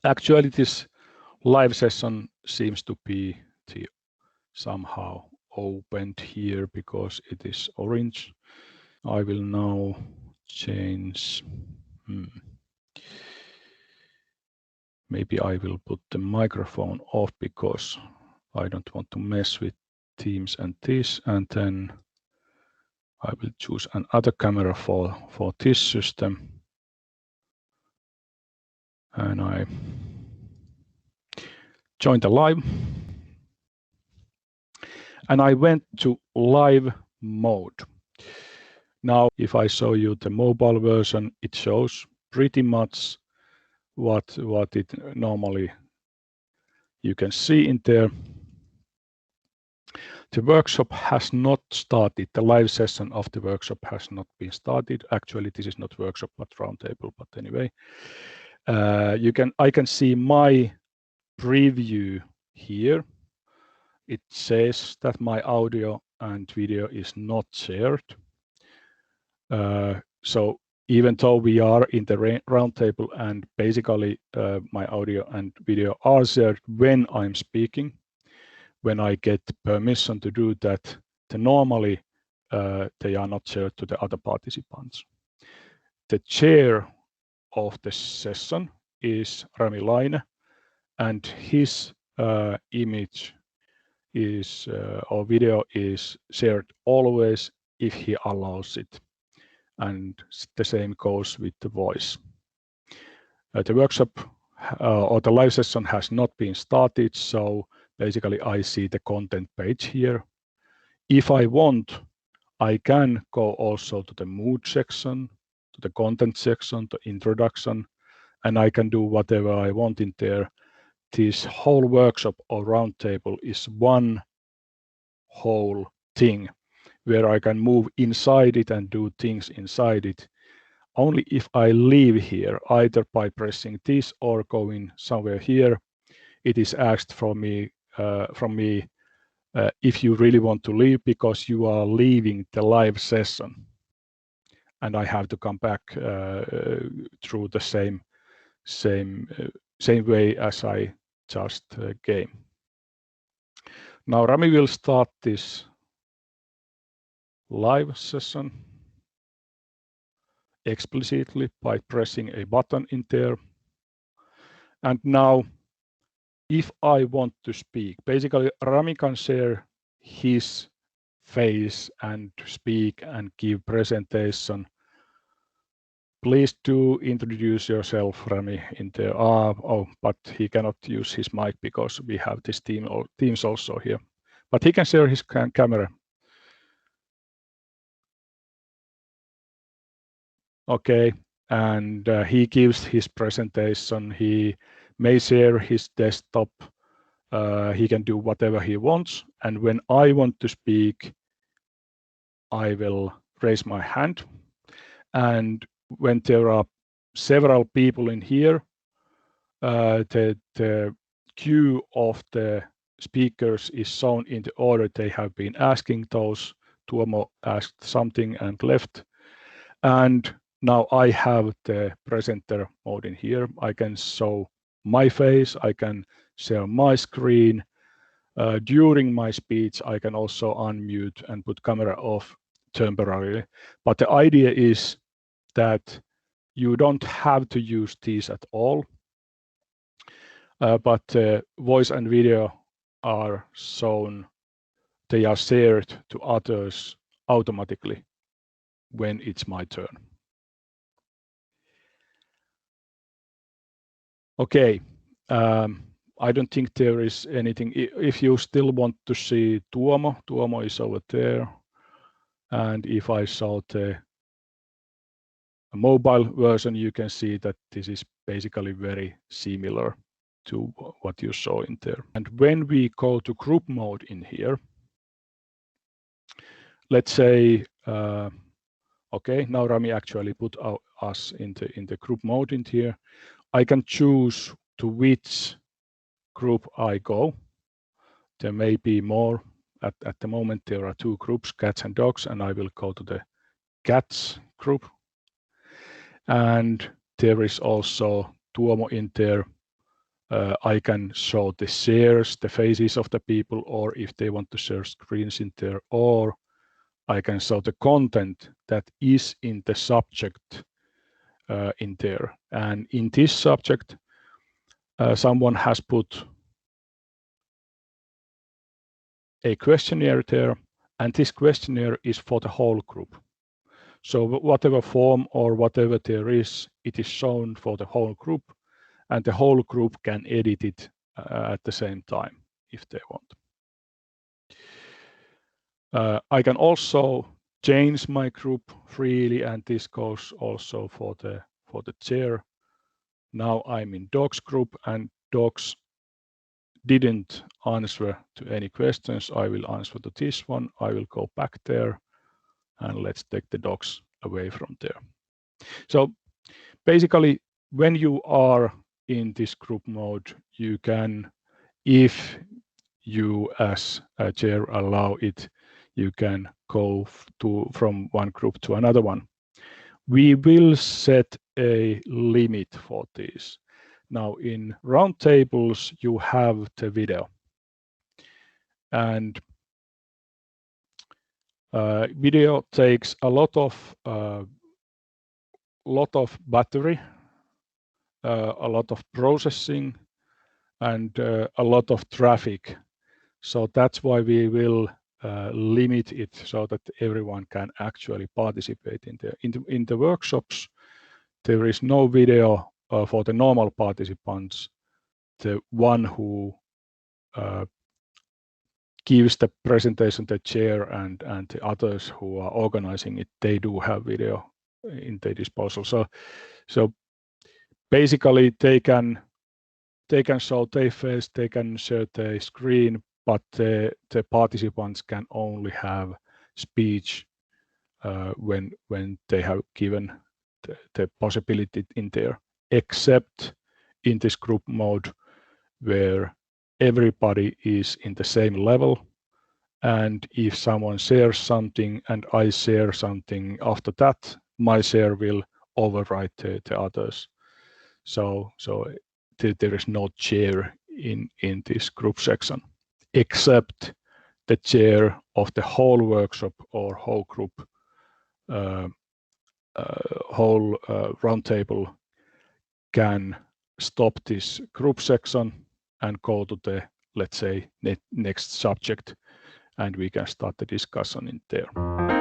Actually, this live session seems to be somehow opened here because it is orange. I will now change. Maybe I will put the microphone off because I don't want to mess with Teams and this, and then I will choose another camera for this system. And I join the live. And I went to live mode. Now, if I show you the mobile version, it shows pretty much what it normally you can see in there. The workshop has not started. The live session of the workshop has not been started. Actually, this is not workshop but roundtable. But anyway, I can see my preview here. It says that my audio and video is not shared. So even though we are in the roundtable and basically my audio and video are shared when I'm speaking, when I get permission to do that, then normally they are not shared to the other participants. The chair of the session is Rami Laine, and his image is or video is shared always if he allows it. And the same goes with the voice. The workshop or the live session has not been started, so basically I see the content page here. If I want, I can go also to the mood section, to the content section, to introduction, and I can do whatever I want in there. This whole workshop or roundtable is one whole thing where I can move inside it and do things inside it. Only if I leave here, either by pressing this or going somewhere here, it is asked from me if you really want to leave because you are leaving the live session, and I have to come back through the same way as I just came. Now Rami will start this live session explicitly by pressing a button in there. And now, if I want to speak, basically Rami can share his face and speak and give presentation. Please do introduce yourself, Rami, in there. But he cannot use his mic because we have this Teams also here. But he can share his camera. Okay, and he gives his presentation. He may share his desktop. He can do whatever he wants. And when I want to speak, I will raise my hand. And when there are several people in here, the queue of the speakers is shown in the order they have been asking those. Tuomo asked something and left. And now I have the presenter mode in here. I can show my face, I can share my screen. During my speech, I can also unmute and put camera off temporarily. But the idea is that you don't have to use these at all. But voice and video are shown, they are shared to others automatically when it's my turn. Okay, I don't think there is anything. If you still want to see Tuomo is over there. And if I show the mobile version, you can see that this is basically very similar to what you saw in there. And when we go to group mode in here, let's say, okay, now Rami actually put us in the group mode in here. I can choose to which group I go. There may be more. At the moment, there are two groups, cats and dogs, and I will go to the cats group. And there is also Tuomo in there. I can show the shares, the faces of the people, or if they want to share screens in there, or I can show the content that is in the subject in there. And in this subject, someone has put a questionnaire there, and this questionnaire is for the whole group. So whatever form or whatever there is, it is shown for the whole group, and the whole group can edit it at the same time if they want. I can also change my group freely, and this goes also for the chair. Now I'm in docs group, and docs didn't answer to any questions. I will answer to this one. I will go back there, and let's take the docs away from there. So basically, when you are in this group mode, you can, if you as a chair allow it, you can go from one group to another one. We will set a limit for this. Now in roundtables, you have the video, and video takes a lot of battery, a lot of processing, and a lot of traffic. So that's why we will limit it so that everyone can actually participate in the workshops. There is no video for the normal participants. The one who gives the presentation, the chair, and the others who are organizing it, they do have video in their disposal. So basically they can show their face, they can share their screen, but the participants can only have speech when they have given the possibility in there, except in this group mode where everybody is in the same level. And if someone shares something and I share something after that, my share will override the others. So there is no chair in this group section, except the chair of the whole workshop or whole group, whole roundtable can stop this group section and go to the, let's say, next subject, and we can start the discussion in there.